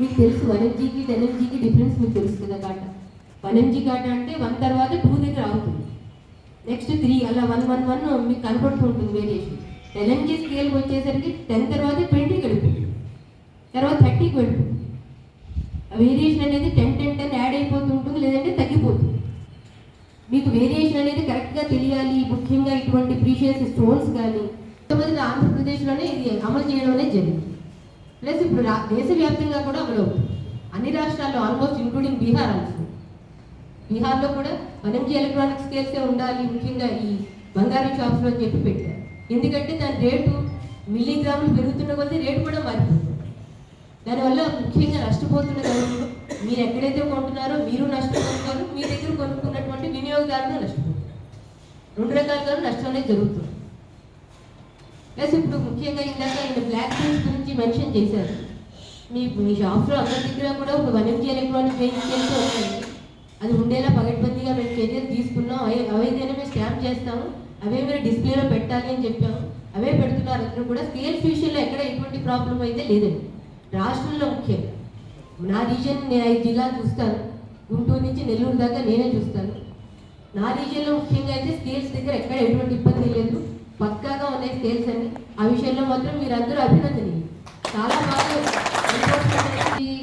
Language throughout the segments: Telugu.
మీకు తెలుసు 1mgకి 10mgకి డిఫరెన్స్ మీకు తెలుసు కదా కాటా. 1mg కాటా అంటే 1 తర్వాత 2 దగ్గర ఆగుతుంది, నెక్స్ట్ 3 అలా 1 1 1 మీకు కనపడుతూ ఉంటుంది వేరియేషన్. 10mg స్కేల్కి వచ్చేసరికి 10 తర్వాత 20కి వెళ్ళిపోతుంది, తర్వాత 30కి వెళ్ళిపోతుంది. వేరియేషన్ అనేది 10 10 10 యాడ్ అయిపోతూ ఉంటుంది, లేదంటే తగ్గిపోతుంది. మీకు వేరియేషన్ అనేది కరెక్ట్గా తెలియాలి. ముఖ్యంగా ఇటువంటి ప్రీషియస్ స్టోన్స్ కానీ కొంతమంది ఆంధ్రప్రదేశ్లోనే ఇది అమలు చేయడం అనేది జరిగింది. ప్లస్ ఇప్పుడు దేశవ్యాప్తంగా కూడా అమలు అవుతుంది. అన్ని రాష్ట్రాల్లో ఆల్మోస్ట్ ఇంక్లూడింగ్ బీహార్ ఆల్సో. బీహార్లో కూడా 1mg ఎలక్ట్రానిక్ స్కేల్సే ఉండాలి ముఖ్యంగా ఈ బంగారం షాప్స్లో అని చెప్పి పెట్టారు. ఎందుకంటే దాని రేటు మిల్లీగ్రాములు పెరుగుతున్న కొద్దీ రేటు కూడా మారిపోతుంది. దానివల్ల ముఖ్యంగా నష్టపోతున్నది మీరు ఎక్కడైతే కొంటున్నారో మీరు నష్టపోతున్నారు, మీ దగ్గర కొనుక్కున్నటువంటి వినియోగదారులు నష్టపోతున్నారు. 2 రకాలుగా నష్టం అనేది జరుగుతుంది. ప్లస్ ఇప్పుడు ముఖ్యంగా ఇందాక ఆయన బ్లాక్ బీన్స్ గురించి మెన్షన్ చేశారు. మీ షాప్లో అందరి దగ్గర కూడా ఇప్పుడు 1mg ఎలక్ట్రానిక్ వెయిట్ చేస్తూ ఉంటాయి. అది ఉండేలా పగడ్బందీగా మేము చర్యలు తీసుకున్నాం. అవైతేనే మేము స్టాంప్ చేస్తాము, అవే మీరు డిస్ప్లేలో పెట్టాలి అని చెప్పాము. అవే పెడుతున్నారు అందరూ కూడా. స్కేల్స్ విషయంలో ఎక్కడ ఎటువంటి ప్రాబ్లం అయితే లేదండి. రాష్ట్రంలో ముఖ్యంగా నా రీజన్ నేను 5 జిల్లాలు చూస్తాను, గుంటూరు నుంచి నెల్లూరు దాకా నేనే చూస్తాను. నా రీజన్లో ముఖ్యంగా అయితే స్కేల్స్ దగ్గర ఎక్కడ ఎటువంటి ఇబ్బంది లేదు, పక్కాగా ఉన్నాయి స్కేల్స్ అన్ని. ఆ విషయంలో మాత్రం మీరందరూ అభినందనీయులు. చాలా బాగా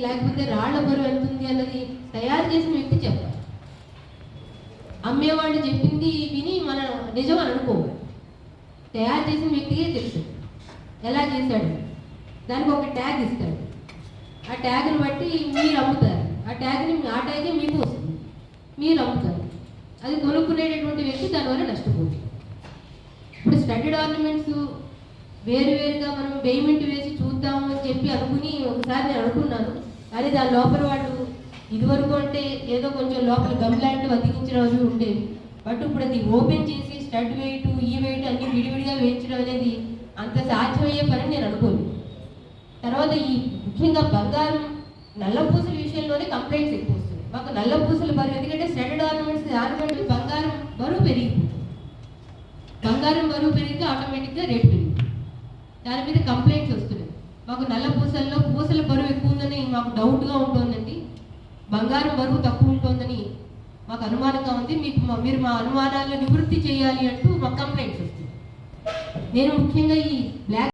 లేకపోతే రాళ్ల బరువు వెళ్తుంది అన్నది తయారు చేసిన వ్యక్తి చెప్పాలి. అమ్మేవాళ్ళు చెప్పింది విని మనం నిజం అని అనుకోవాలి. తయారు చేసిన వ్యక్తికే తెలుసు ఎలా చేశాడు. దానికి ఒక ట్యాగ్ ఇస్తాడు, ఆ ట్యాగ్ని బట్టి మీరు అమ్ముతారు. ఆ ట్యాగే మీకు వస్తుంది, మీరు అమ్ముతారు. అది కొనుక్కునేటటువంటి వ్యక్తి దానివల్ల నష్టపోతుంది. ఇప్పుడు స్టడ్డెడ్ ఆర్నమెంట్స్ వేరువేరుగా మనం పేమెంట్ వేసి చూద్దాము అని చెప్పి అనుకుని ఒకసారి నేను అనుకున్నాను. కానీ దాని లోపల వాళ్ళు ఇదివరకు అంటే ఏదో కొంచెం లోపల గమ్ లాంటివి అతికించడం అవి ఉండేవి. బట్ ఇప్పుడు అది ఓపెన్ చేసి స్టడ్ వెయిట్ ఈ వెయిట్ అన్ని విడివిడిగా వేయించడం అనేది అంత సాధ్యమయ్యే పని నేను అనుకోలేదు. తర్వాత ఈ ముఖ్యంగా బంగారం నల్లపూసల విషయంలోనే కంప్లైంట్స్ ఎక్కువ వస్తున్నాయి. మాకు నల్లపూసల బరువు, ఎందుకంటే స్టడ్డెడ్ ఆర్నమెంట్స్ బంగారం బరువు పెరిగిపోతుంది. బంగారం బరువు పెరిగితే ఆటోమేటిక్గా రేట్ పెరిగింది. దాని మీద కంప్లైంట్స్ వస్తున్నాయి. మాకు నల్ల పూసల్లో పూసల బరువు ఎక్కువ ఉందని మాకు డౌట్గా ఉంటుందండి, బంగారం బరువు తక్కువ ఉంటుందని మాకు అనుమానంగా ఉంది, మీరు మా అనుమానాలను నివృత్తి చేయాలి అంటూ మాకు కంప్లైంట్స్ వస్తున్నాయి. నేను ముఖ్యంగా ఈ బ్లాక్